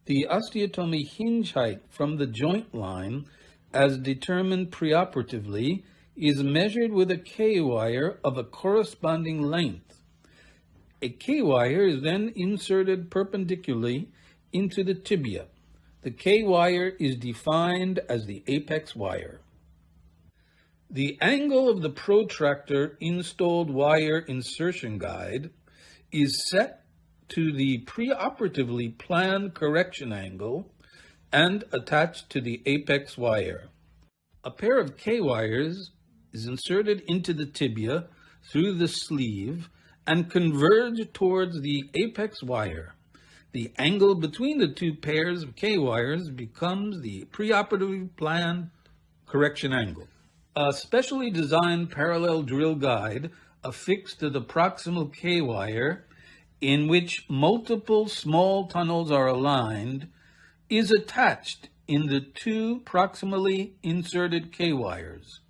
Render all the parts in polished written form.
The osteotomy hinge height from the joint line, as determined preoperatively, is measured with a K-wire of a corresponding length. A K-wire is then inserted perpendicularly into the tibia. The K-wire is defined as the apex wire. The angle of the protractor installed wire insertion guide is set to the preoperatively planned correction angle and attached to the apex wire. A pair of K-wires is inserted into the tibia through the sleeve and converge towards the apex wire. The angle between the two pairs of K-wires becomes the preoperatively planned correction angle. A specially designed parallel drill guide affixed to the proximal K-wire, in which multiple small tunnels are aligned, is attached in the two proximally inserted K-wires.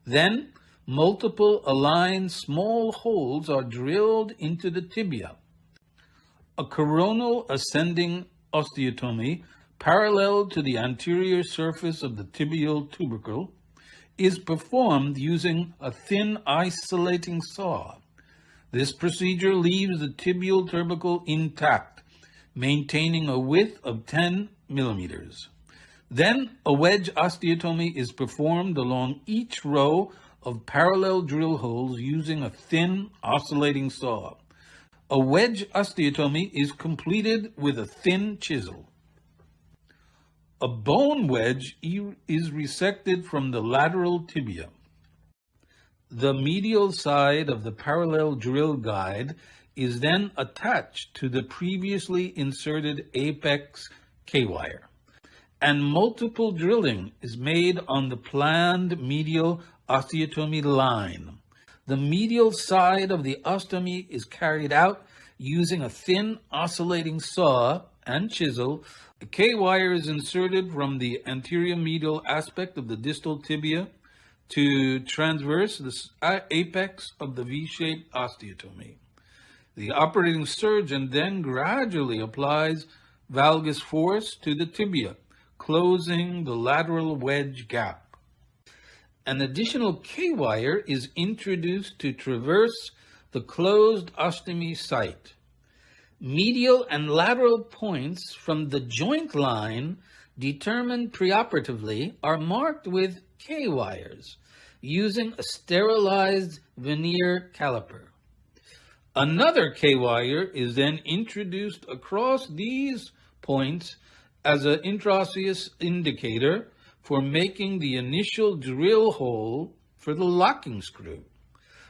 Then, multiple aligned small holes are drilled into the tibia. A coronal ascending osteotomy, parallel to the anterior surface of the tibial tubercle, is performed using a thin isolating saw. This procedure leaves the tibial tubercle intact, maintaining a width of 10 millimeters. Then a wedge osteotomy is performed along each row of parallel drill holes using a thin oscillating saw. A wedge osteotomy is completed with a thin chisel. A bone wedge is resected from the lateral tibia. The medial side of the parallel drill guide is then attached to the previously inserted apex K-wire, and multiple drilling is made on the planned medial osteotomy line. The medial side of the ostomy is carried out using a thin oscillating saw and chisel. The K-wire is inserted from the anterior medial aspect of the distal tibia to transverse the apex of the V-shaped osteotomy. The operating surgeon then gradually applies valgus force to the tibia, closing the lateral wedge gap. An additional K-wire is introduced to traverse the closed ostomy site. Medial and lateral points from the joint line determined preoperatively are marked with K-wires using a sterilized veneer caliper. Another K-wire is then introduced across these points as an intraosseous indicator for making the initial drill hole for the locking screw.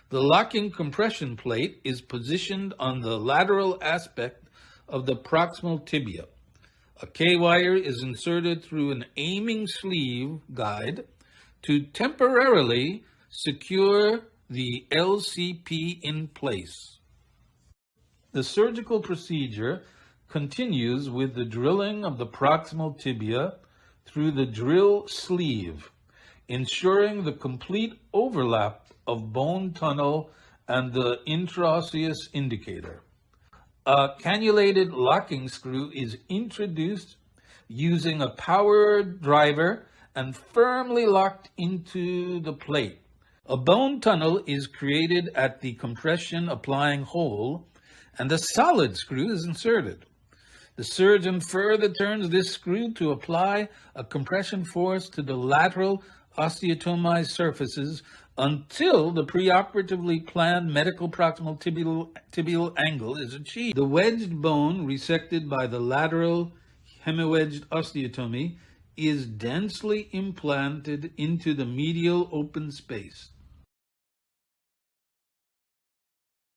The locking compression plate is positioned on the lateral aspect of the proximal tibia. A K-wire is inserted through an aiming sleeve guide to temporarily secure the LCP in place. The surgical procedure continues with the drilling of the proximal tibia through the drill sleeve, ensuring the complete overlap of bone tunnel and the intraosseous indicator. A cannulated locking screw is introduced using a power driver and firmly locked into the plate. A bone tunnel is created at the compression applying hole, and a solid screw is inserted. The surgeon further turns this screw to apply a compression force to the lateral osteotomized surfaces until the preoperatively planned medial proximal tibial angle is achieved. The wedged bone resected by the lateral hemiplegic osteotomy is densely implanted into the medial open space.